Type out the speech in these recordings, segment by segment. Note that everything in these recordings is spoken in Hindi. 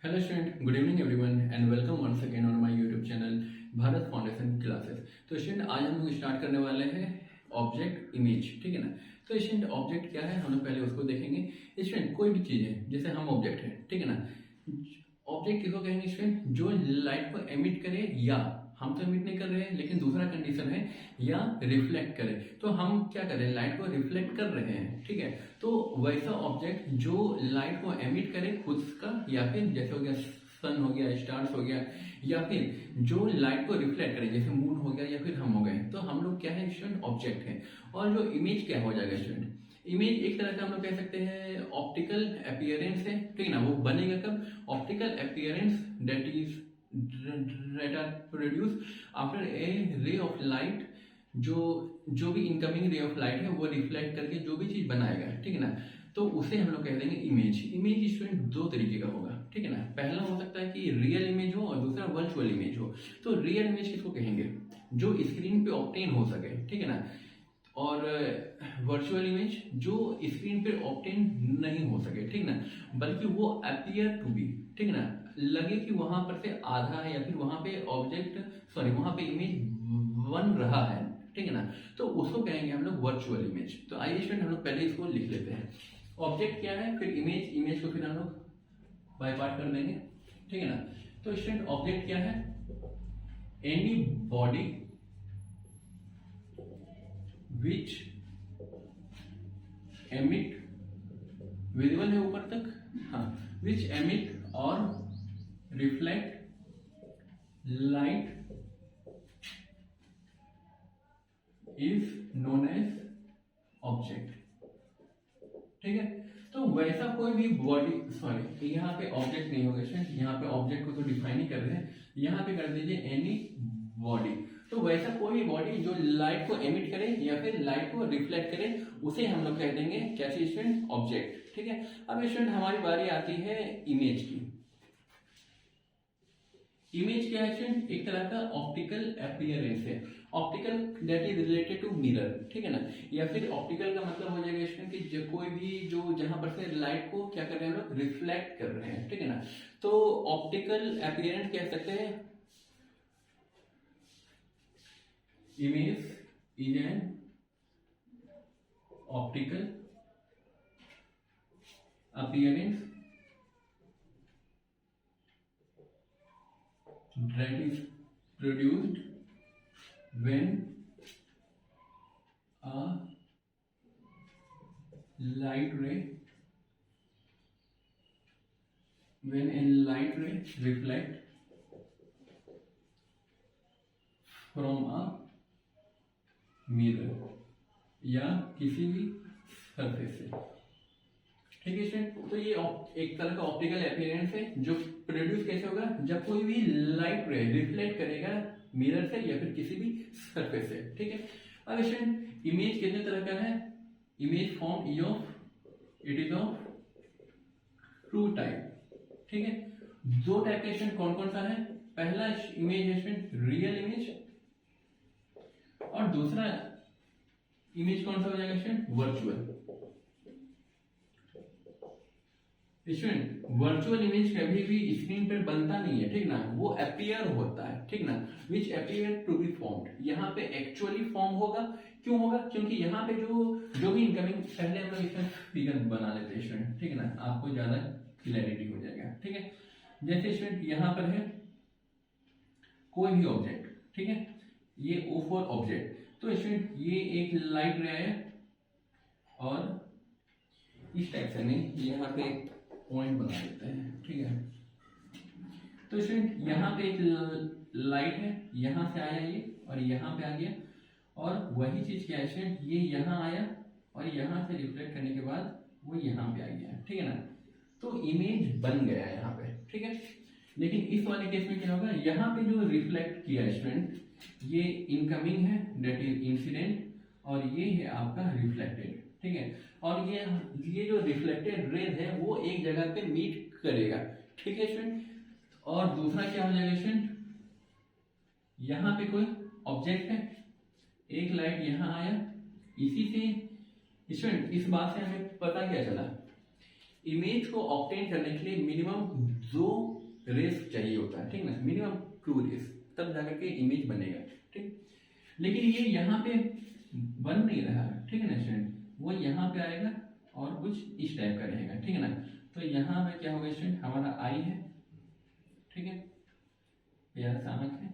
Hello student, good evening everyone and welcome once again on my YouTube channel Bharat Foundation Classes. तो स्टूडेंट आज हम लोग स्टार्ट करने वाले हैं ऑब्जेक्ट इमेज, ठीक है ना। तो स्टूडेंट ऑब्जेक्ट क्या है हम लोग पहले उसको देखेंगे। स्टूडेंट कोई भी चीज़ है, जैसे हम ऑब्जेक्ट है, ठीक है ना। ऑब्जेक्ट किसको कहेंगे स्टूडेंट? जो लाइट को एमिट करे, या हम तो एमिट नहीं कर रहे हैं लेकिन दूसरा कंडीशन है या रिफ्लेक्ट करे। तो हम क्या कर रहे हैं? लाइट को रिफ्लेक्ट कर रहे हैं, ठीक है। तो वैसा ऑब्जेक्ट जो लाइट को एमिट करे खुद का, या फिर जैसे हो गया सन हो गया, स्टार्स हो गया, या फिर जो लाइट को रिफ्लेक्ट करे जैसे मून हो गया या फिर हम हो गए, तो हम लोग क्या है स्टूडेंट? ऑब्जेक्ट है। और जो इमेज क्या हो जाएगा स्टूडेंट? इमेज एक तरह का हम लोग कह सकते हैं ऑप्टिकल अपीयरेंस है, ठीक है ना। वो बनेगा कब? Optical appearance that is that are produced after a ray of light। जो भी इनकमिंग रे ऑफ लाइट है वो रिफ्लेक्ट करके जो भी चीज बनाएगा, ठीक है ना, तो उसे हम लोग कह देंगे इमेज। इमेज स्टूडेंट दो तरीके का होगा, ठीक है ना। पहला हो सकता है कि रियल इमेज हो और दूसरा वर्चुअल इमेज हो। तो रियल इमेज किसको कहेंगे? जो स्क्रीन पे ऑब्टेन हो सके, ठीक है ना। और वर्चुअल इमेज जो स्क्रीन पे ऑब्टेन नहीं हो सके, ठीक ना, बल्कि वो अपीयर टू बी, ठीक है ना, लगे कि वहां पर से आधा है या फिर वहां पे ऑब्जेक्ट वहां पे इमेज बन रहा है, ठीक है ना। तो उसको कहेंगे हम लोग वर्चुअल इमेज। तो आइए स्टूडेंट हम लोग पहले इसको लिख लेते हैं। ऑब्जेक्ट क्या है, फिर इमेज, इमेज को फिर हम लोग बाय पार्ट कर देंगे, ठीक है ना। तो स्टूडेंट ऑब्जेक्ट क्या है? Any body which emit, visible है ऊपर तक, हाँ, विच एमिट और reflect light is known as object, ठीक है। तो वैसा कोई भी बॉडी, सॉरी यहाँ पे ऑब्जेक्ट नहीं होगा, यहाँ पे ऑब्जेक्ट को तो डिफाइन ही कर रहे हैं, यहाँ पे कर दीजिए एनी बॉडी। तो वैसा कोई भी बॉडी जो लाइट को एमिट करे या फिर लाइट को रिफ्लेक्ट करे उसे हम लोग कह देंगे क्या चीज स्टूडेंट? ऑब्जेक्ट, ठीक है। अब स्टूडेंट हमारी बारी आती है इमेज की। इमेज क्या है स्टूडेंट? एक तरह का ऑप्टिकल अपीयरेंस है। Optical that is related to mirror, ठीक है ना। या फिर ऑप्टिकल का मतलब हो जाएगा स्टूडेंट कि कोई भी जो जहां पर से लाइट को क्या कर रहे हैं हम लोग? रिफ्लेक्ट कर रहे हैं, ठीक है ना। तो ऑप्टिकल अपीयरेंस कह सकते हैं image is an optical appearance that is produced when a light ray reflect from a mirror या किसी भी सरफेस से, ठीक है स्टूडेंट। तो ये एक तरह का ऑप्टिकल अपीयरेंस है जो प्रोड्यूस कैसे होगा? जब कोई भी लाइट रे रिफ्लेक्ट करेगा मिरर से या फिर किसी भी सरफेस से, ठीक है। अब स्टूडेंट इमेज कितने तरह का है? Image form it is of two type, ठीक है। दो टाइप का स्टूडेंट कौन कौन सा है? पहला इमेज है स्टूडेंट रियल इमेज, और दूसरा इमेज कौन सा हो जाएगा student? Virtual. Student virtual image कभी भी स्क्रीन पर बनता नहीं है, ठीक ना, वो अपीयर होता है, ठीक ना, विच अपीयर टू बी फॉर्म्ड। यहाँ पे एक्चुअली फॉर्म होगा। क्यों होगा? क्योंकि यहाँ पे जो भी इनकमिंग, पहले हम लोग इसमें फिगर बना लेते हैं स्टूडेंट, ठीक है ना, आपको ज्यादा क्लैरिटी हो जाएगा, ठीक है। जैसे स्टूडेंट यहाँ पर है कोई भी ऑब्जेक्ट, ठीक है, ये ओ फॉर ऑब्जेक्ट। तो स्टूडेंट ये एक लाइट रे है और इस टाइप से नहीं, यहाँ पे पॉइंट बना देते हैं, ठीक है। तो स्टूडेंट यहाँ पे एक लाइट है, यहां से आया ये और यहाँ पे आ गया, और वही चीज क्या है स्टूडेंट? ये यहाँ आया और यहाँ से रिफ्लेक्ट करने के बाद वो यहाँ पे आ गया, ठीक है ना। तो इमेज बन गया यहाँ पे, ठीक है। लेकिन इस वाले केस में क्या होगा? यहाँ पे जो रिफ्लेक्ट किया स्टूडेंट, ये इनकमिंग है दैट इज इंसिडेंट, और ये है आपका रिफ्लेक्टेड, ठीक है। और ये जो रिफ्लेक्टेड रेज है वो एक जगह पे मीट करेगा, ठीक है स्टूडेंट। और दूसरा क्या हो जाएगा स्टूडेंट? यहां पे कोई ऑब्जेक्ट है, एक लाइट यहां आया, इसी से स्टूडेंट इस बात से हमें पता क्या चला इमेज को ऑब्टेन करने के लिए मिनिमम 2 रेस चाहिए होता है, ठीक है ना, मिनिमम 2 रेस, तब जाकर के इमेज बनेगा, ठीक। लेकिन ये यहाँ पे बन नहीं रहा है, ठीक है ना स्टूडेंट, वो यहाँ पे आएगा और कुछ इस टाइप का रहेगा, ठीक है ना। तो यहाँ पे क्या होगा स्टूडेंट, हमारा आई है, ठीक है, प्यारा सा आंख है,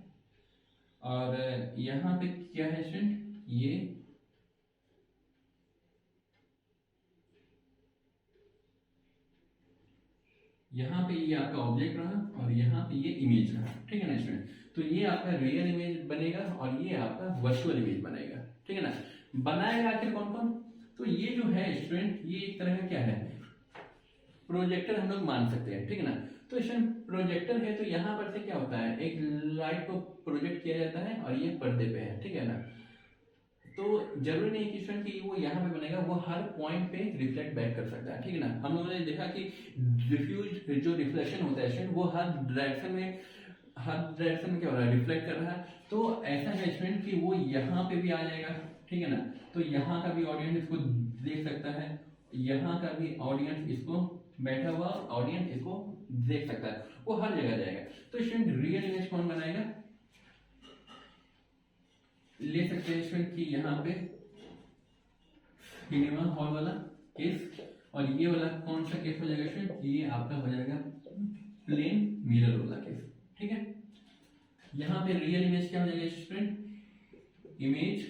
और यहाँ पे क्या है स्टूडेंट, ये यहाँ पे ये आपका ऑब्जेक्ट रहा और यहाँ पे ये इमेज रहा, ठीक है ना स्टूडेंट। तो ये आपका रियल इमेज बनेगा और ये आपका वर्चुअल इमेज बनेगा, ठीक है ना। बनाएगा आखिर कौन कौन, तो ये जो है स्टूडेंट, ये एक तरह का क्या है, प्रोजेक्टर हम लोग मान सकते हैं, ठीक है ना। तो स्टूडेंट प्रोजेक्टर है, तो यहाँ पर से क्या होता है, एक लाइट को प्रोजेक्ट किया जाता है और ये पर्दे पे है, ठीक है ना। तो जरूरी नहीं कि स्टूडेंट कि वो यहाँ पे बनेगा, वो हर पॉइंट पे रिफ्लेक्ट बैक कर सकता है, ठीक है ना। हम लोगों ने देखा कि डिफ्यूज जो रिफ्लेक्शन होता है स्टूडेंट, वो हर डायरेक्शन में क्या हो रहा है, रिफ्लेक्ट कर रहा है। तो ऐसा है स्टूडेंट कि वो यहाँ पे भी आ जाएगा, ठीक है ना। तो यहाँ का भी ऑडियंस इसको देख सकता है, यहाँ का भी ऑडियंस इसको, बैठा हुआ ऑडियंस इसको देख सकता है, वो हर जगह जाएगा। तो स्टूडेंट रियल इमेज कौन बनाएगा, ले सकते हैं स्टूडेंट कि यहाँ पे सिनेमा हॉल वाला केस, और ये वाला कौन सा केस हो जाएगा स्टूडेंट, ये आपका हो जाएगा प्लेन मिरर वाला केस, ठीक है। यहाँ पे रियल इमेज क्या हो जाएगा student, image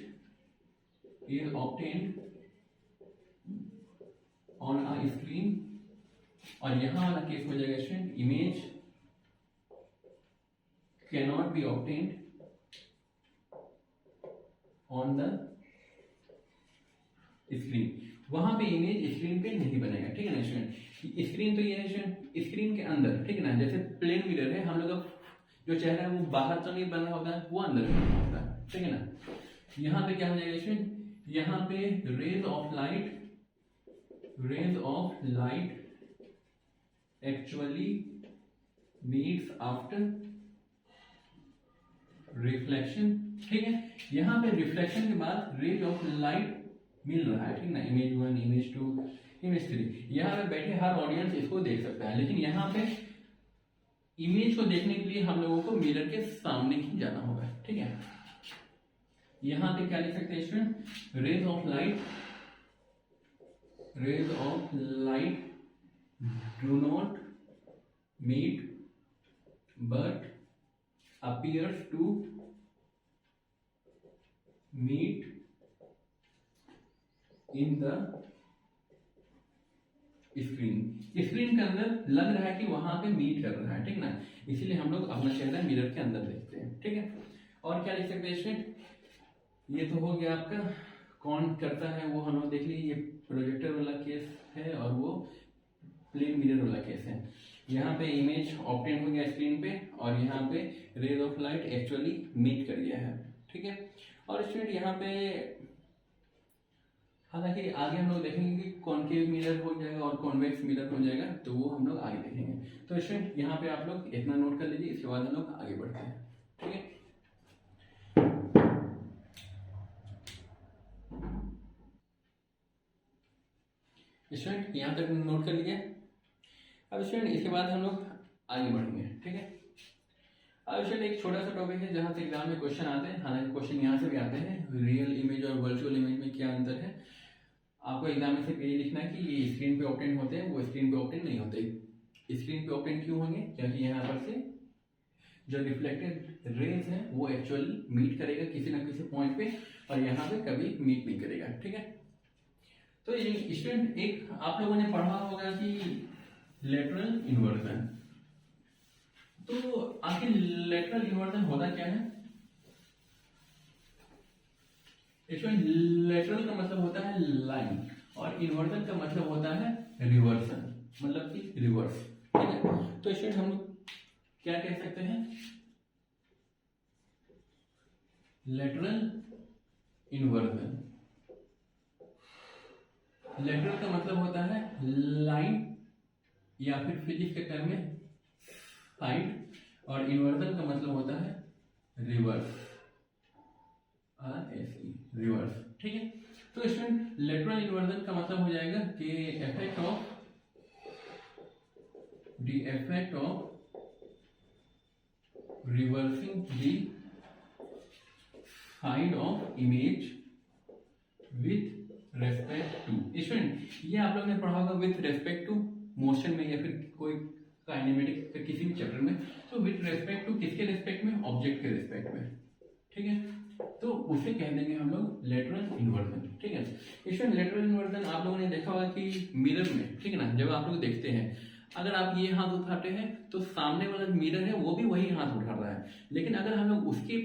is obtained on a screen, और यहाँ वाला केस हो जाएगा student, image can not be obtained on the screen. वहां पे इमेज स्क्रीन पे नहीं बनेगा, ठीक है ना स्टूडेंट। स्क्रीन तो ये है स्टूडेंट, स्क्रीन के अंदर, ठीक है ना, जैसे प्लेन मिरर है, हम लोग का जो चेहरा है वो बाहर तो नहीं बना होता है, वो अंदर बना होता है, ठीक है ना। यहाँ पे क्या हो जाएगा स्टूडेंट, यहाँ पे rays of light actually meets after reflection, ठीक है। यहाँ पे रिफ्लेक्शन के बाद रेज ऑफ लाइट मिल रहा है, ठीक ना, इमेज 1, इमेज 2, इमेज 3। यहाँ पे बैठे हर ऑडियंस इसको देख सकता है, लेकिन यहाँ पे इमेज को देखने के लिए हम लोगों को मिरर के सामने ही जाना होगा, ठीक है। यहाँ पे क्या लिख सकते हैं student, rays of light do not meet but appears to meet in the screen के अंदर लग रहा है कि वहां पे मीट कर रहा है, ठीक ना, इसीलिए हम लोग अपना चेहरा मिरर के अंदर देखते हैं, ठीक है। और क्या लिख सकते हैं स्टूडेंट, ये तो हो गया आपका कौन करता है, वो हम लोग देख लीजिए, ये प्रोजेक्टर वाला केस है और वो प्लेन मिरर वाला केस है। यहाँ पे इमेज ऑब्टेन हो गया स्क्रीन पे, और यहाँ पे rays of light actually meet कर दिया है, ठीक है। और स्टूडेंट यहाँ पे हालांकि आगे हम लोग देखेंगे कि कॉनकेव मिरर हो जाएगा और कॉन्वेक्स मिरर हो जाएगा, तो वो हम लोग आगे देखेंगे। तो स्टूडेंट यहाँ पे आप लोग इतना नोट कर लीजिए, इसके बाद हम लोग आगे बढ़ते हैं, ठीक है। स्टूडेंट यहाँ तक नोट कर लीजिए। अब स्टूडेंट इसके बाद हम लोग आगे बढ़ेंगे, ठीक है। अब स्टूडेंट एक छोटा सा टॉपिक है जहाँ से एग्जाम में क्वेश्चन आते हैं, हालांकि क्वेश्चन यहाँ से भी आते हैं, रियल इमेज और वर्चुअल इमेज में क्या अंतर है। आपको एग्जाम में सिर्फ यही लिखना है कि ये स्क्रीन पे ऑब्टेन होते हैं, वो स्क्रीन पे ऑब्टेन नहीं होते। स्क्रीन पे ऑब्टेन क्यों होंगे, क्योंकि यहाँ पर से जो रिफ्लेक्टेड रेज है वो एक्चुअली मीट करेगा किसी ना किसी पॉइंट पे, और यहाँ पे कभी मीट नहीं करेगा, ठीक है। तो स्टूडेंट एक आप लोगों ने पढ़ा होगा कि लेटरल इन्वर्जन, तो आखिर लेटरल इन्वर्जन होता क्या है। लेटरल का मतलब होता है लाइन, और इन्वर्जन का मतलब होता है रिवर्सन, मतलब कि रिवर्स, ठीक है। तो स्टूडेंट हम लोग क्या कह सकते हैं, लेटरल इन्वर्जन। लेटरल का मतलब होता है लाइन, या फिर फिजिक्स के टर्म में साइड, और इन्वर्जन का मतलब होता है रिवर्स, रिवर्स, ठीक है। तो स्टूडेंट लेटरल इन्वर्जन का मतलब हो जाएगा कि effect of the effect of reversing the side of image with respect to। Student ये आप लोगों ने पढ़ा होगा विथ रेस्पेक्ट टू मोशन में या फिर कोई काइनेमेटिक के किसी भी चैप्टर में, तो विथ रेस्पेक्ट टू किसके रेस्पेक्ट में, ऑब्जेक्ट के रेस्पेक्ट में, ठीक है। तो उसे कह देंगे हम लोग लेटरल इन्वर्जन, ठीक है। इसमें लेटरल इन्वर्जन आप लोगों ने देखा होगा कि मिरर में, ठीक है ना, जब आप लोग देखते हैं अगर आप ये हाथ उठाते हैं तो सामने वाला मिरर है वो भी वही हाथ उठा रहा है, लेकिन अगर हम लोग उसकी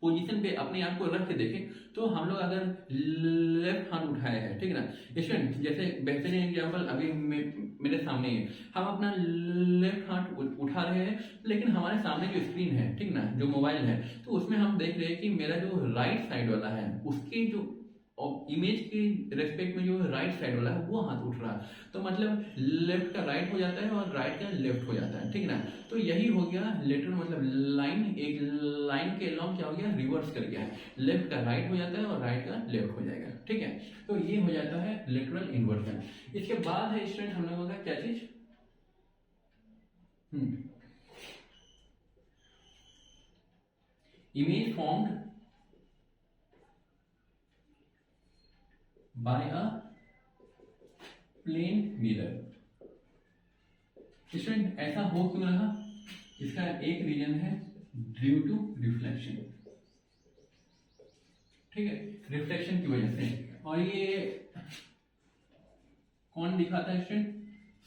पोजीशन पे अपने आप को रख के देखें तो हम लोग अगर लेफ्ट हाथ उठाए हैं, ठीक है ना स्टूडेंट, जैसे बेहतरीन एग्जांपल अभी मेरे सामने है, हम अपना लेफ्ट हाथ उठा रहे हैं लेकिन हमारे सामने जो स्क्रीन है, ठीक ना, जो मोबाइल है, तो उसमें हम देख रहे हैं कि मेरा जो राइट साइड वाला है उसकी जो इमेज की रेस्पेक्ट में जो राइट साइड वाला है वो हाथ उठ रहा है, तो मतलब लेफ्ट का राइट हो जाता है और राइट का लेफ्ट हो जाता है, ठीक है ना। तो यही हो गया लेटरल, मतलब लाइन, एक लाइन के अलॉन्ग क्या हो गया, रिवर्स कर गया है, लेफ्ट का राइट हो जाता है और राइट का लेफ्ट हो जाएगा, ठीक है। तो ये हो जाता है लेटरल इन्वर्जन। इसके बाद है स्टूडेंट हम लोगों का क्या चीज, image formed by a plane mirror। Student ऐसा हो क्यों रहा, इसका एक रीजन है ड्यू टू रिफ्लेक्शन, ठीक है, रिफ्लेक्शन की वजह से। और ये कौन दिखाता है student,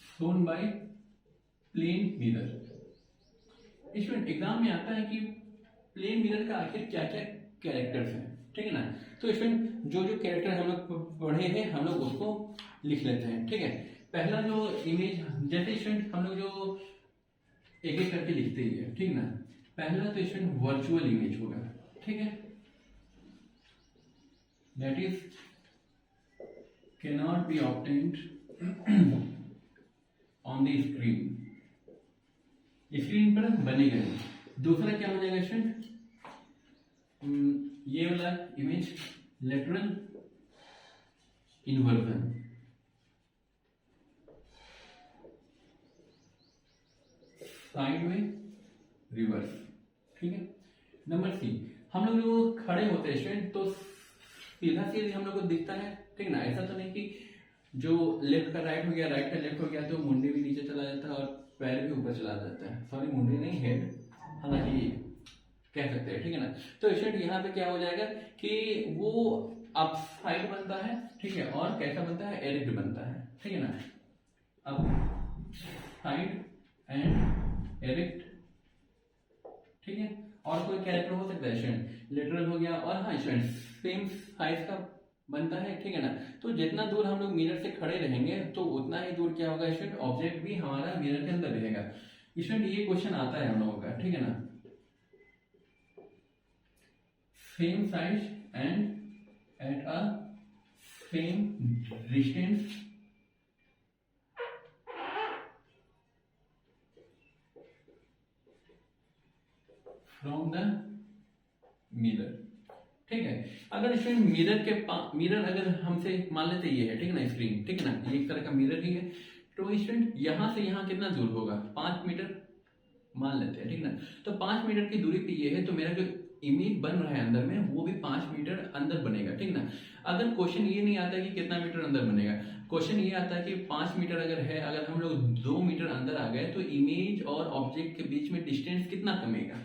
shown by plane mirror. Student exam में आता है कि प्लेन मिरर का आखिर क्या क्या कैरेक्टर्स हैं, ठीक है ना। तो इसमें जो जो कैरेक्टर हम लोग पढ़े हैं हम लोग उसको लिख लेते हैं, ठीक है। पहला जो इमेज, जैसे स्टूडेंट हम लोग जो एक एक करके लिखते ही है, ठीक ना। पहला तो स्टूडेंट वर्चुअल इमेज होगा, ठीक है, that is cannot be obtained on the screen, screen पर बनेगा नहीं। दूसरा क्या हो जाएगा स्टूडेंट, ये वाला इमेज लेटरल इन्वर्जन, साइड में रिवर्स, ठीक है। नंबर सी, हम लोग जो खड़े होते हैं स्टूडेंट तो सीधा सीधी हम लोग को दिखता है, ठीक ना, ऐसा तो नहीं कि जो लेफ्ट का राइट हो गया, राइट का लेफ्ट हो गया तो मुंडी भी नीचे चला जाता है और पैर भी ऊपर चला जाता है, सॉरी मुंडी नहीं, हेड, हालांकि कह सकते हैं, ठीक है ना। तो स्टूडेंट यहाँ पे क्या हो जाएगा कि वो अप साइड बनता है, ठीक है, और कैसा बनता है, एरिक्ट बनता है, ठीक है ना, अप साइड एंड एरिक्ट, ठीक है। और कोई कैरेक्टर हो सकता है स्टूडेंट, लिटरल हो गया, और हाँ स्टूडेंट सेम साइज का बनता है, ठीक है ना। तो जितना दूर हम लोग मिरर से खड़े रहेंगे तो उतना ही दूर क्या होगा स्टूडेंट, ऑब्जेक्ट भी हमारा मिरर के अंदर रहेगा। स्टूडेंट ये क्वेश्चन आता है हम लोगों का, ठीक है ना, same size and at a same distance from the mirror, ठीक है। अगर स्टूडेंट मिरर के मिरर अगर हमसे मान लेते ये है, ठीक है ना, स्क्रीन, ठीक है ना, ये एक तरह का मिरर ही है, तो स्टूडेंट यहाँ से यहाँ कितना दूर होगा, 5 मीटर मान लेते हैं, ठीक है ना। तो 5 मीटर की दूरी पे ये है, तो मेरा जो इमेज बन रहा है अंदर में वो भी 5 मीटर अंदर बनेगा, ठीक ना। अगर क्वेश्चन ये नहीं आता कि कितना मीटर अंदर बनेगा, क्वेश्चन ये आता है कि 5 मीटर अगर है, अगर हम लोग 2 मीटर अंदर आ गए तो इमेज और ऑब्जेक्ट के बीच में डिस्टेंस कितना कमेगा।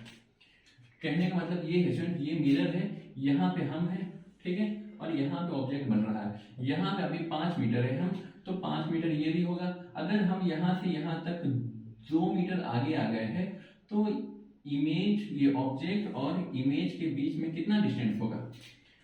कहने का मतलब ये है स्टूडेंट, ये मिरर है, यहाँ पे हम हैं, ठीक है, और यहाँ पे ऑब्जेक्ट बन रहा है, यहाँ पे अभी 5 मीटर है हम, तो 5 मीटर ये भी होगा। अगर हम यहाँ से यहाँ तक 2 मीटर आगे आ गए हैं तो इमेज, ये ऑब्जेक्ट और इमेज के बीच में कितना डिस्टेंस होगा।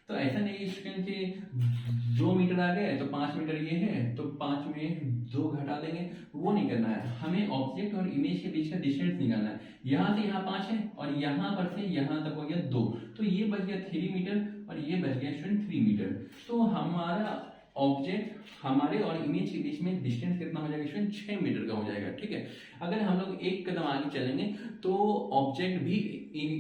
तो ऐसा नहीं स्टूडेंट कि 2 मीटर आ गए तो 5 मीटर ये है तो 5 में 2 घटा देंगे, वो नहीं करना है। हमें ऑब्जेक्ट और इमेज के बीच का डिस्टेंस निकालना है। यहाँ से यहाँ 5 है और यहाँ पर से यहाँ तक हो गया 2, तो ये बच गया 3 मीटर और ये बच गया स्टूडेंट 3 मीटर। तो हमारा ऑब्जेक्ट हमारे और इमेज के बीच में डिस्टेंस कितना हो जाएगा स्टूडेंट, 6 मीटर का हो जाएगा, ठीक है। अगर हम लोग एक कदम आगे चलेंगे तो ऑब्जेक्ट भी,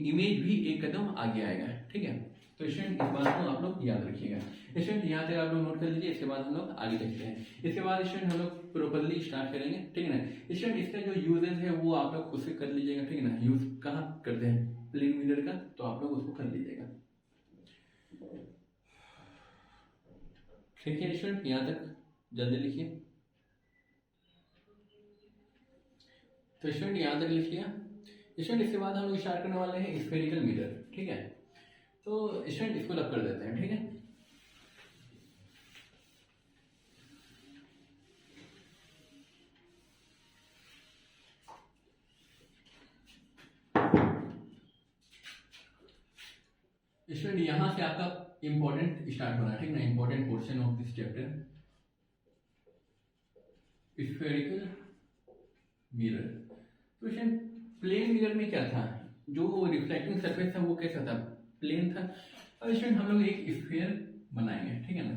इमेज भी एक कदम आगे आएगा, ठीक है। तो स्टूडेंट इस बात को आप लोग याद रखिएगा। स्टूडेंट यहाँ तक आप लोग नोट कर लीजिए, इसके बाद हम लोग आगे देखते हैं। इसके बाद स्टूडेंट हम लोग प्रॉपरली स्टार्ट करेंगे, ठीक है ना। स्टूडेंट इसका जो यूजेस है वो आप लोग खुद से कर लीजिएगा, ठीक है ना। यूज कहाँ करते हैं प्लेन मिरर का, तो आप लोग उसको कर लीजिएगा, ठीक है स्टूडेंट। यहाँ तक जल्दी लिखिए। तो स्टूडेंट यहाँ तक लिखिए स्टूडेंट। इसके बाद हम लोग स्टार्ट करने वाले हैं स्फेरिकल मिरर, ठीक है। तो स्टूडेंट इसको लग कर देते हैं, ठीक है। स्टूडेंट यहाँ से आपका इंपॉर्टेंट स्टार्ट होना है, ठीक ना। Important portion of this chapter, spherical mirror. तो स्टूडेंट प्लेन मिरर में क्या था, जो रिफ्लेक्टिंग सरफेस था वो कैसा था, प्लेन था। अब स्टूडेंट हम लोग एक स्फीयर बनाएंगे, ठीक है ना।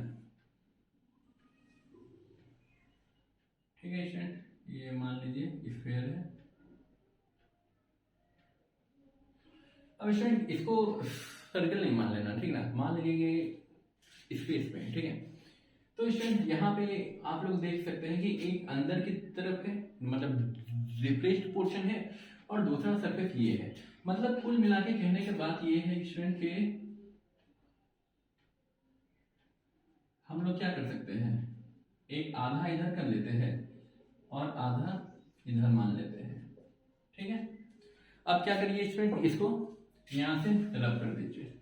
ठीक है स्टूडेंट, ये मान लीजिए स्फीयर है। अब स्टूडेंट इसको सर्कल नहीं मान लेना, ठीक ना। मान लीजिए ये स्पेस में, ठीक है। तो स्टूडेंट यहाँ पे आप लोग देख सकते हैं कि एक अंदर की तरफ है, मतलब रिफ्लेक्ट पोर्शन है, और दूसरा सरफेस ये है। मतलब कुल मिला के कहने की बात ये है स्टूडेंट के हम लोग क्या कर सकते हैं, एक आधा इधर कर लेते हैं और आधा इधर मान लेते हैं, ठीक है। अब क्या करिए स्टूडेंट, इसको यहां से रब कर दीजिए।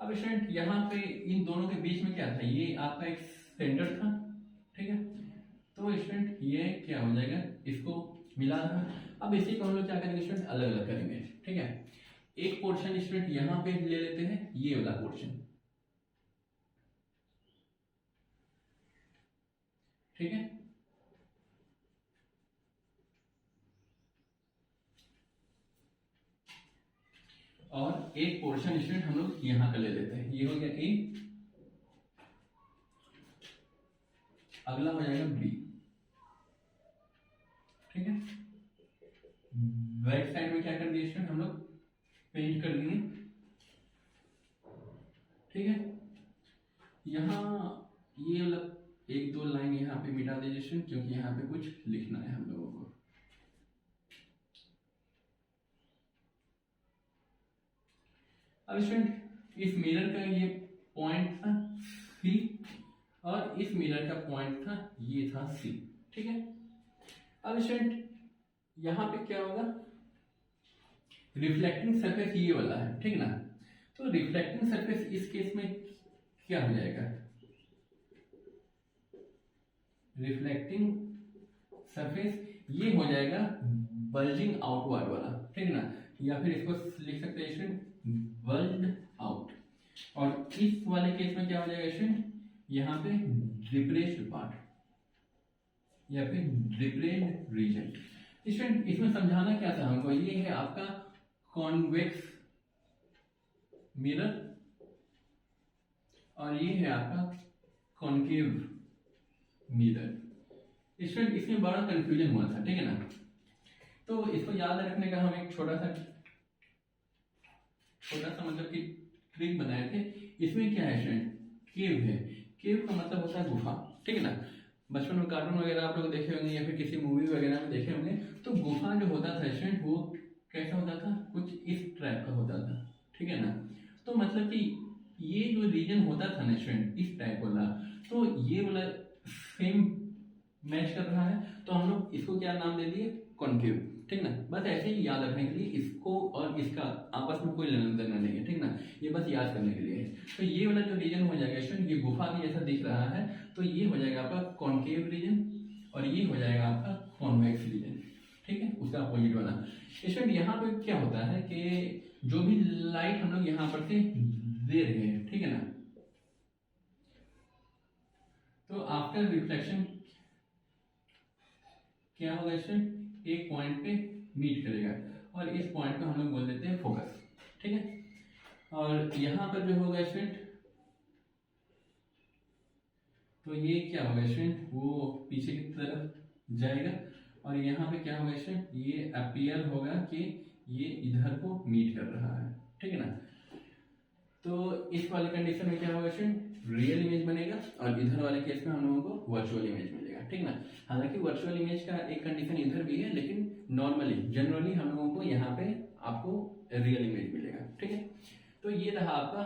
अब स्टूडेंट यहाँ पे इन दोनों के बीच में क्या था, ये आपका एक सेंटर था, ठीक है। तो स्टूडेंट ये क्या हो जाएगा, इसको मिला रहा। अब इसी को हम लोग क्या करेंगे स्टूडेंट, अलग अलग करेंगे, ठीक है। एक पोर्शन स्टूडेंट यहाँ पे ले लेते हैं, ये वाला पोर्शन, ठीक है। और एक पोर्शन स्टूडेंट हम लोग यहां का ले लेते हैं, ये हो गया ए, अगला हो जाएगा बी, ठीक है। राइट साइड में क्या कर दिए स्टूडेंट, हम लोग पेंट कर दिए, ठीक है। यहाँ ये मतलब एक दो लाइन यहाँ पे मिटा दीजिए स्टूडेंट, क्योंकि यहाँ पे कुछ लिखना है हम लोगों को। अब स्टूडेंट इस मिरर का ये पॉइंट था सी, और इस मिरर का पॉइंट था ये था सी, ठीक है। अब स्टूडेंट यहाँ पे क्या होगा, रिफ्लेक्टिंग सरफेस ये वाला है, ठीक ना। तो रिफ्लेक्टिंग सरफेस इस केस में क्या हो जाएगा, रिफ्लेक्टिंग सरफेस ये हो जाएगा बल्जिंग आउटवर्ड वाला, ठीक ना। या फिर इसको लिख सकते हैं स्टूडेंट बल्ज आउट। और इस वाले केस में क्या हो जाएगा स्टूडेंट, यहाँ पे डिप्रेस्ड पार्ट या फिर डिप्रेस्ड रीजन। स्टूडेंट इसमें समझाना क्या था हमको, ये है आपका कॉन्वेक्स मिरर और ये है आपका कॉन्केव मिरर। स्टूडेंट इसमें बड़ा कंफ्यूजन हुआ था, ठीक है ना। तो इसको याद रखने का हम एक छोटा सा मतलब कि ट्रिक बनाए थे। इसमें क्या है स्टूडेंट, केव है। केव का मतलब होता है गुफा, ठीक है ना। बचपन में कार्टून वगैरह आप लोग देखे होंगे या फिर किसी मूवी वगैरह में देखे होंगे। तो गुफा जो होता था स्टूडेंट वो कैसा होता था, कुछ इस टाइप का होता था, ठीक है ना। तो मतलब कि ये जो रीजन होता था ना स्टूडेंट इस टाइप वाला, तो ये वाला सेम मैच कर रहा है, तो हम लोग इसको क्या नाम दे दिए, कॉन्केव, ठीक ना। बस ऐसे ही याद रखने के लिए, इसको और इसका आपस में कोई लेना देना नहीं है, ठीक ना। ये बस याद करने के लिए है। तो ये वाला जो रीजन हो जाएगा स्टूडेंट, ये गुफा की जैसा दिख रहा है, तो ये हो जाएगा आपका कॉन्केव रीजन और ये हो जाएगा आपका कॉन्वेक्स रीजन, ठीक है, उसका अपोजिट वाला। स्टूडेंट यहाँ पे क्या होता है कि जो भी लाइट हम लोग यहाँ पर से दे रहे हैं, ठीक है ना, तो आफ्टर रिफ्लेक्शन क्या होगा स्टूडेंट, एक पॉइंट पे मीट करेगा और इस पॉइंट को हम लोग बोल देते हैं फोकस, ठीक है। और यहां पर जो होगा स्टूडेंट, तो ये क्या होगा स्टूडेंट, वो पीछे की तरफ जाएगा और यहाँ पे क्या होगा स्टूडेंट, ये अपीयर होगा कि ये इधर को मीट कर रहा है, ठीक है ना। तो इस वाले कंडीशन में क्या होगा स्टूडेंट, रियल इमेज बनेगा और इधर वाले केस में हम लोगों को वर्चुअल इमेज मिलेगा, ठीक ना। हालांकि वर्चुअल इमेज का एक कंडीशन इधर भी है, लेकिन नॉर्मली जनरली हम लोगों को यहाँ पे आपको रियल इमेज मिलेगा, ठीक है। तो ये रहा आपका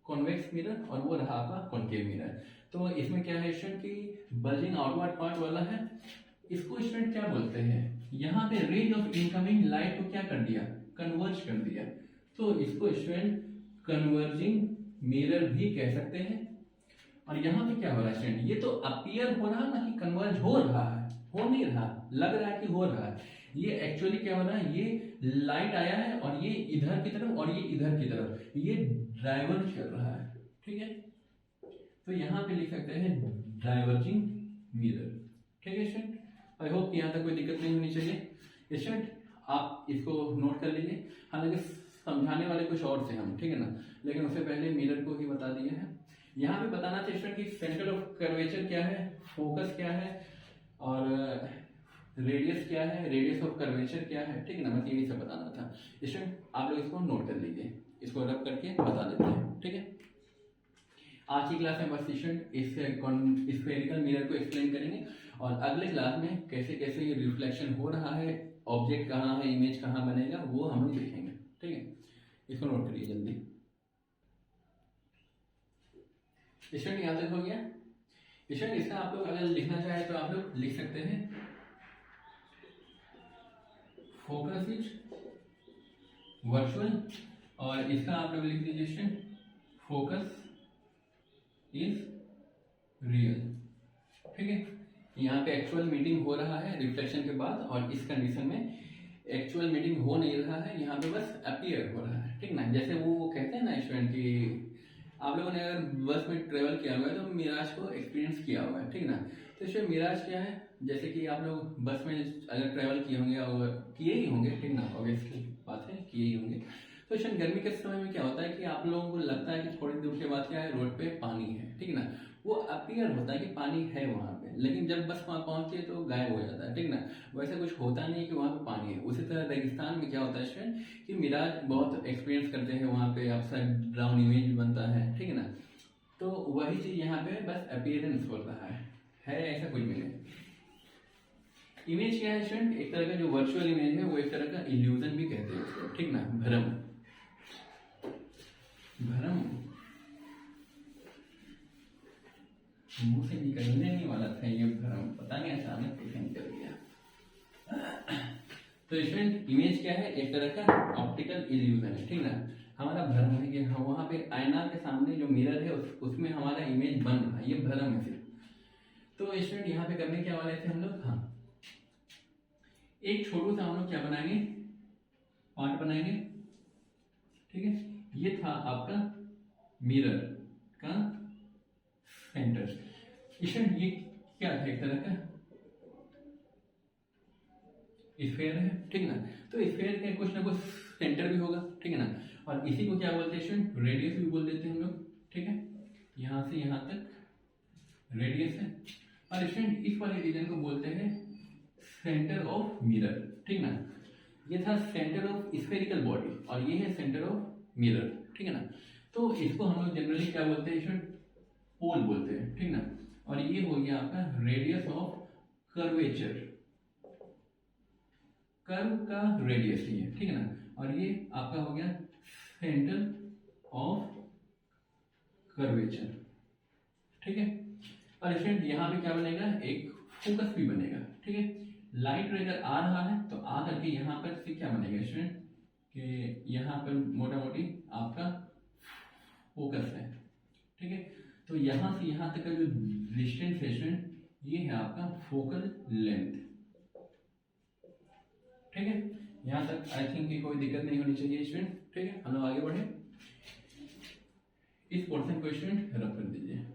कॉन्वेक्स मिरर और वो रहा आपका कॉन्केव मिरर। तो इसमें क्या है स्टूडेंट की बल्जिंग आउटवर्ड पार्ट वाला है, इसको स्टूडेंट क्या बोलते हैं, यहाँ पे रेज ऑफ इनकमिंग लाइट को क्या कर दिया, कन्वर्ज कर दिया, तो इसको स्टूडेंट कन्वर्जिंग मिरर भी कह सकते हैं। और यहाँ पे क्या हो रहा है स्टूडेंट, ये तो अपीयर हो रहा ना कि कन्वर्ज हो रहा है, हो नहीं रहा, लग रहा है कि हो रहा है, ये एक्चुअली क्या हो रहा है, ये लाइट आया है और ये इधर की तरफ और ये इधर की तरफ, ये डाइवर्ज कर रहा है, ठीक है। तो यहाँ पे लिख सकते हैं डाइवर्जिंग मिरर, ठीक है स्टूडेंट। आई होप यहाँ तक कोई दिक्कत नहीं होनी चाहिए स्टूडेंट, आप इसको नोट कर लीजिए। हालांकि समझाने वाले कुछ और से हम, ठीक है ना, लेकिन उससे पहले मिरर को ही बता दिया है। यहाँ पे बताना चाहिए स्टूडेंट कि सेंटर ऑफ कर्वेचर क्या है, फोकस क्या है और रेडियस क्या है, रेडियस ऑफ कर्वेचर क्या है, ठीक है ना, बस यही सब बताना था स्टूडेंट। आप लोग इसको नोट कर लीजिए, इसको रब करके बता देते हैं, ठीक है। आज की क्लास में बस स्टूडेंट इस स्फेरिकल मिरर को एक्सप्लेन करेंगे और अगले क्लास में कैसे कैसे ये रिफ्लेक्शन हो रहा है, ऑब्जेक्ट कहाँ है, इमेज कहाँ बनेगा, वो हम लोग देखेंगे, ठीक है। इसको नोट करिए जल्दी स्टूडेंट, यहाँ तक हो गया स्टूडेंट। इसका आप लोग अगर लिखना चाहे तो आप लोग लिख सकते हैं फोकस इज वर्चुअल, और इसका आप लोग लिख दीजिए स्टूडेंट फोकस इज रियल, ठीक है। यहाँ पे एक्चुअल मीटिंग हो रहा है रिफ्लेक्शन के बाद, और इस कंडीशन में एक्चुअल मीटिंग हो नहीं रहा है, यहाँ पे बस अपीयर हो रहा है, ठीक ना। जैसे वो कहते हैं ना स्टूडेंट कि आप लोगों ने अगर बस में ट्रेवल किया हुआ है तो मिराज को एक्सपीरियंस किया हुआ है, ठीक ना। तो इसमें मिराज क्या है, जैसे कि आप लोग बस में अगर ट्रेवल किए होंगे और किए ही होंगे, ठीक ना, ऑब्वियसली बात है किए ही होंगे। तो इसमें गर्मी के समय में क्या होता है कि आप लोगों को लगता है कि थोड़ी दूर के बाद क्या है, रोड पे पानी है, ठीक ना, वो अपीयर होता है कि पानी है वहाँ पे, लेकिन जब बस वहाँ पहुँचती है तो गायब हो जाता है, ठीक ना। वैसे कुछ होता नहीं कि वहाँ पे पानी है। उसी तरह रेगिस्तान में क्या होता है स्टूडेंट कि मिराज बहुत एक्सपीरियंस करते हैं, वहाँ पे अपसाइड डाउन इमेज बनता है, ठीक है ना। तो वही चीज यहाँ पे बस अपीयरेंस हो रहा है ऐसा कुछ भी नहीं। इमेज क्या है स्टूडेंट, एक तरह का जो वर्चुअल इमेज है वो एक तरह का इल्यूजन भी कहते हैं उसको, ठीक ना, भ्रम। भ्रम मुंह से निकलने नहीं वाला था ये भ्रम, पता नहीं अचानक कैसे निकल गया। तो स्टूडेंट इमेज क्या है, एक तरह का ऑप्टिकल इल्यूजन है, ठीक ना। हमारा भ्रम है कि हम वहाँ पे आईना के सामने जो मिरर है उसमें हमारा इमेज बन रहा है, ये भ्रम है सिर्फ। तो स्टूडेंट यहाँ पे करने क्या वाले थे हम लोग, हाँ एक छोटू सा हम लोग क्या बनाएंगे, पार्ट बनाएंगे, ठीक है। ये था आपका मिरर का सेंटर स्टूडेंट, ये क्या था, एक तरह का स्फेयर है, ठीक है ना। तो स्फेयर का कुछ ना कुछ सेंटर भी होगा, ठीक है ना, और इसी को क्या बोलते हैं स्टूडेंट, रेडियस भी बोल देते हैं हम लोग, ठीक है। यहाँ से यहाँ तक रेडियस है, और स्टूडेंट इस वाले रीजन को बोलते हैं सेंटर ऑफ मिरर, ठीक ना। ये था सेंटर ऑफ स्फेरिकल बॉडी और ये है सेंटर ऑफ मिरर, ठीक है ना। तो इसको हम लोग जनरली क्या बोलते हैं स्टूडेंट, पोल बोलते हैं, ठीक ना। और ये हो गया आपका रेडियस ऑफ कर्वेचर, कर्व का रेडियस ही है, ठीक है ना। और ये आपका हो गया सेंटर ऑफ कर्वेचर, ठीक है। और स्टूडेंट यहाँ पे क्या बनेगा, एक फोकस भी बनेगा, ठीक है। लाइट अगर आ रहा है तो आ करके यहाँ पर से क्या बनेगा स्टूडेंट, कि यहाँ पर मोटा मोटी आपका फोकस है, ठीक है। तो यहाँ से यहाँ तक का जो डिस्टेंस है स्टूडेंट, ये है आपका फोकल लेंथ, ठीक है। यहाँ तक आई थिंक कि कोई दिक्कत नहीं होनी चाहिए स्टूडेंट, ठीक है। हम लोग आगे बढ़े, इस पोर्शन को स्टूडेंट रख कर दीजिए।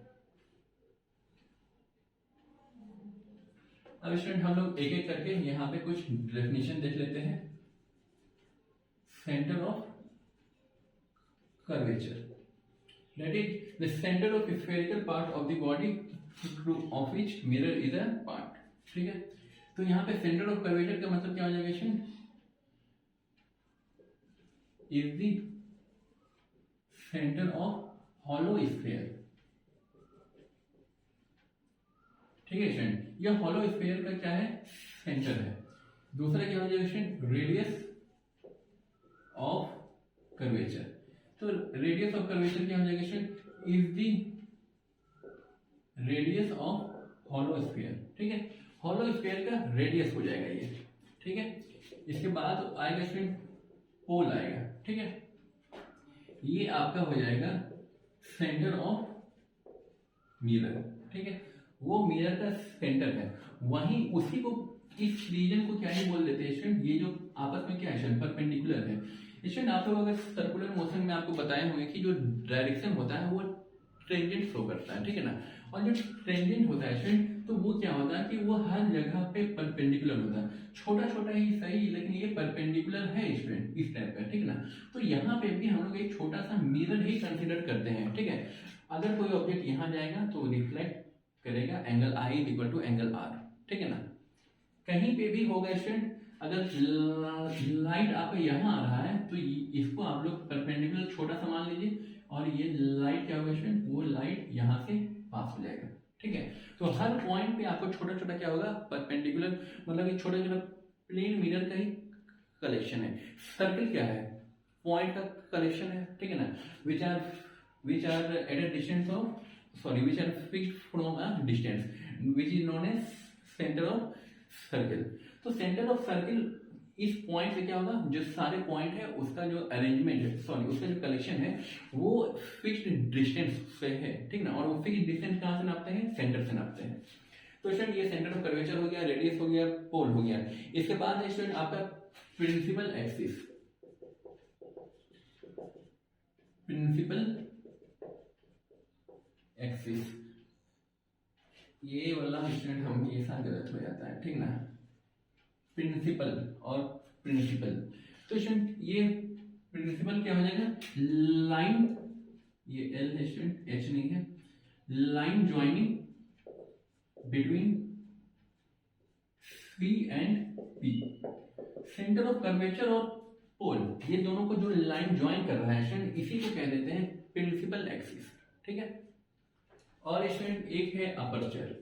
अब स्टूडेंट हम लोग एक एक करके यहाँ पे कुछ डेफिनेशन देख लेते हैं। Centre of curvature, that is the center of spherical part of the body of which mirror is a part, ठीक है। तो यहाँ पे सेंटर ऑफ कर्वेचर का मतलब क्या हो जाएगा student, is the center of hollow sphere, ठीक है स्टूडेंट, यह हॉलो स्फीयर का क्या है, सेंटर है। दूसरा क्या हो जाएगा स्टूडेंट, रेडियस ऑफ कर्वेचर। तो रेडियस ऑफ कर्वेचर क्या हो जाएगा student, is the radius of hollow sphere. ठीक है, हॉलो स्फीयर का रेडियस हो जाएगा ये। ठीक है, इसके बाद आएगा स्टूडेंट पोल आएगा। ठीक है, ये आपका हो जाएगा सेंटर ऑफ मिरर। ठीक है, वो मिरर का सेंटर है, वहीं उसी को, इस रीजन को क्या ही बोल देते हैं स्टूडेंट, ये जो आपस में क्या है, परपेंडिकुलर है। स्टूडेंट आप लोग अगर सर्कुलर मोशन में आपको बताए होंगे कि जो डायरेक्शन होता है वो टेंजेंट शो करता है। ठीक है ना, और जो टेंजेंट होता है स्टूडेंट, तो वो क्या होता है कि वो हर जगह पे परपेंडिकुलर होता है, छोटा छोटा ही सही, लेकिन ये परपेंडिकुलर है स्टूडेंट, इस टाइप का। ठीक है ना, तो यहाँ पे भी हम लोग एक छोटा सा मिरर ही कंसिडर करते हैं। ठीक है, अगर कोई ऑब्जेक्ट यहाँ जाएगा तो रिफ्लेक्ट करेगा angle i equal to angle r. ठीक है ना, कहीं पे भी होगा स्टूडेंट, अगर लाइट आपका यहाँ आ रहा है तो इसको आप लोग परपेंडिकुलर छोटा सा मान लीजिए, और ये लाइट क्या होगा स्टूडेंट, वो लाइट यहाँ से पास हो जाएगा। ठीक है, तो हर पॉइंट पे आपको छोटा छोटा क्या होगा, परपेंडिकुलर, मतलब ये छोटा छोटा प्लेन मिरर का ही कलेक्शन है। सर्कल क्या है, पॉइंट का कलेक्शन है। ठीक है ना, which are at a distance of, sorry, which are fixed from a distance, which is known as centre of circle. तो सेंटर ऑफ सर्कल, इस पॉइंट से क्या होगा, जो सारे पॉइंट है उसका जो अरेंजमेंट है, सॉरी उसका जो कलेक्शन है वो फिक्स्ड डिस्टेंस से है। ठीक ना, और वो फिक्स्ड डिस्टेंस कहाँ से नापते हैं, सेंटर से नापते हैं। तो स्टूडेंट ये सेंटर ऑफ कर्वेचर हो गया, रेडियस हो गया, पोल हो गया। इसके बाद है स्टूडेंट आपका प्रिंसिपल एक्सिस। प्रिंसिपल एक्सिस, ये वाला स्टूडेंट हम ये साथ गलत हो जाता है। ठीक ना, प्रिंसिपल और प्रिंसिपल, तो स्टूडेंट ये प्रिंसिपल क्या हो जाएगा, लाइन, ये एल है स्टूडेंट, एच नहीं है, line joining between C and P. Centre of curvature और पोल, ये दोनों को जो लाइन ज्वाइन कर रहा है स्टूडेंट, इसी को कह देते हैं प्रिंसिपल एक्सिस। ठीक है, और स्टूडेंट एक है aperture,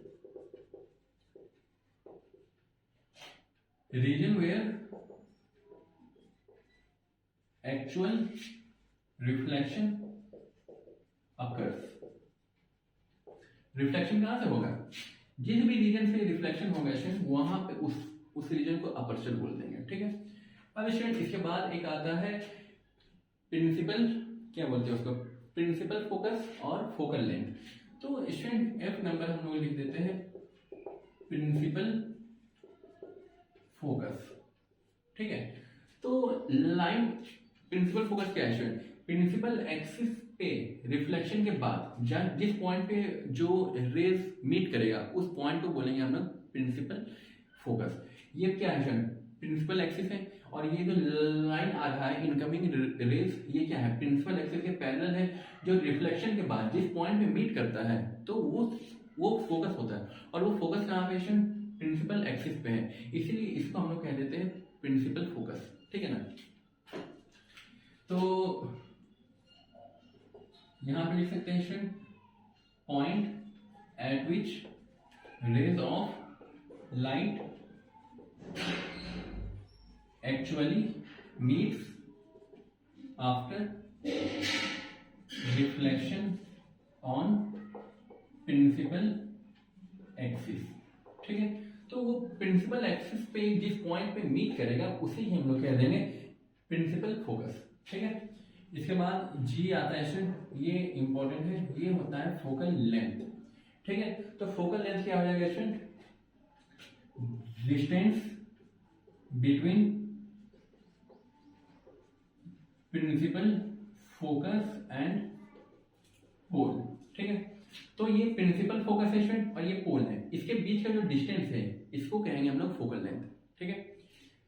region where actual reflection occurs। Reflection कहां से होगा, जिस भी रीजन से रिफ्लेक्शन होगा स्टूडेंट, वहां पे उस रीजन को अपर्चर बोल देंगे। ठीक है, अब स्टूडेंट इसके बाद एक आता है प्रिंसिपल, क्या बोलते हैं उसको, प्रिंसिपल फोकस और फोकल लेंथ। तो स्टूडेंट एफ नंबर हम लोग लिख देते हैं प्रिंसिपल फोकस। ठीक है, तो लाइन प्रिंसिपल फोकस क्या है स्टूडेंट, प्रिंसिपल एक्सिस पे रिफ्लेक्शन के बाद जिस पॉइंट पे जो रेज मीट करेगा उस पॉइंट को बोलेंगे हम लोग प्रिंसिपल फोकस। ये क्या है स्टूडेंट, प्रिंसिपल एक्सिस है, और ये जो लाइन आ रहा है इनकमिंग रेज, ये क्या है, प्रिंसिपल एक्सिस के पैरेलल है, जो रिफ्लेक्शन के बाद जिस पॉइंट पे मीट करता है तो वो फोकस होता है, और वो फोकस कहाँ पे स्टूडेंट, प्रिंसिपल एक्सिस पे है, इसीलिए इसको हम लोग कह देते हैं प्रिंसिपल फोकस। ठीक है ना, तो यहां पे लिख सकते हैं student, point at which rays of light actually meets after reflection on principal axis. ठीक है, तो वो प्रिंसिपल एक्सिस पे जिस पॉइंट पे मीट करेगा उसे ही हम लोग कह देंगे प्रिंसिपल फोकस। ठीक है, इसके बाद जी आता है स्टूडेंट, ये इंपॉर्टेंट है, ये होता है फोकल लेंथ। ठीक है, तो फोकल लेंथ क्या हो जाएगा student, distance between principal focus and pole. ठीक है, तो ये प्रिंसिपल फोकस है स्टूडेंट और ये पोल है, इसके बीच का जो डिस्टेंस है इसको कहेंगे हम लोग फोकल लेंथ। ठीक है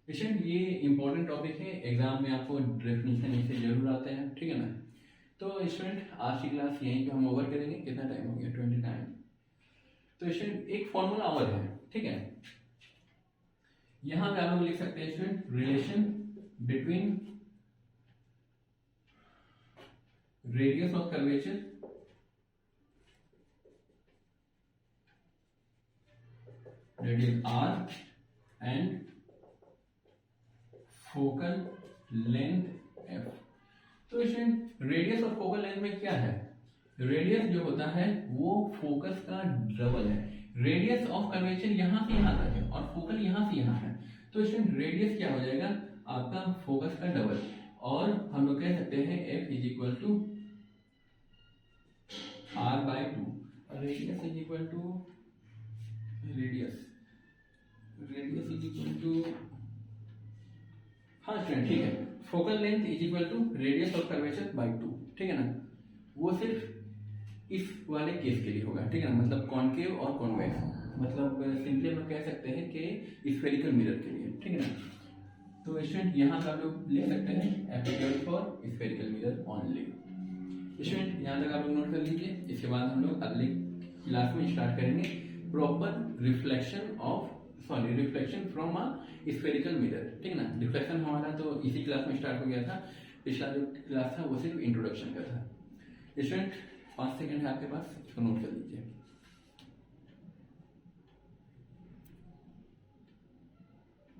स्टूडेंट, ये इंपॉर्टेंट टॉपिक है, एग्जाम में आपको डेफिनेशन इससे जरूर आते हैं। ठीक है ना, तो स्टूडेंट आज की क्लास यहीं पे हम ओवर करेंगे। कितना टाइम हो गया, 29। तो स्टूडेंट एक फॉर्मूला और है। ठीक है, यहां पे आप लोग लिख सकते हैं student, relation between radius of curvature radius R and focal length f. तो इसमें रेडियस और फोकल लेंथ में क्या है, रेडियस जो होता है वो फोकस का डबल है। रेडियस ऑफ कर्वेचर यहां से यहां तक है और फोकल यहां से यहां है, तो इसमें रेडियस क्या हो जाएगा आपका फोकस का डबल। और हम लोग कह सकते हैं f is equal to R by two, radius is equal to radius is equal to, हाँ स्टूडेंट ठीक है, focal length is equal to radius of curvature by two, ठीक है ना। वो सिर्फ इस वाले केस के लिए होगा, ठीक है ना, मतलब कॉनकेव और कॉन्वेक्स, मतलब सिंपली हम कह सकते हैं कि स्फेरिकल मिरर के लिए, ठीक है ना। तो स्टूडेंट यहाँ का आप लोग ले सकते हैं applicable for spherical mirror only. Student यहाँ तक आप लोग नोट कर लीजिए। इसके बाद हम लोग अगले क्लास में स्टार्ट करेंगे proper reflection from a spherical mirror, ठीक है ना। रिफ्लेक्शन हमारा तो इसी क्लास में स्टार्ट हो गया था, पिछला जो क्लास था वो सिर्फ इंट्रोडक्शन का था। स्टूडेंट 5 सेकंड है आपके पास, इसको नोट कर लीजिए।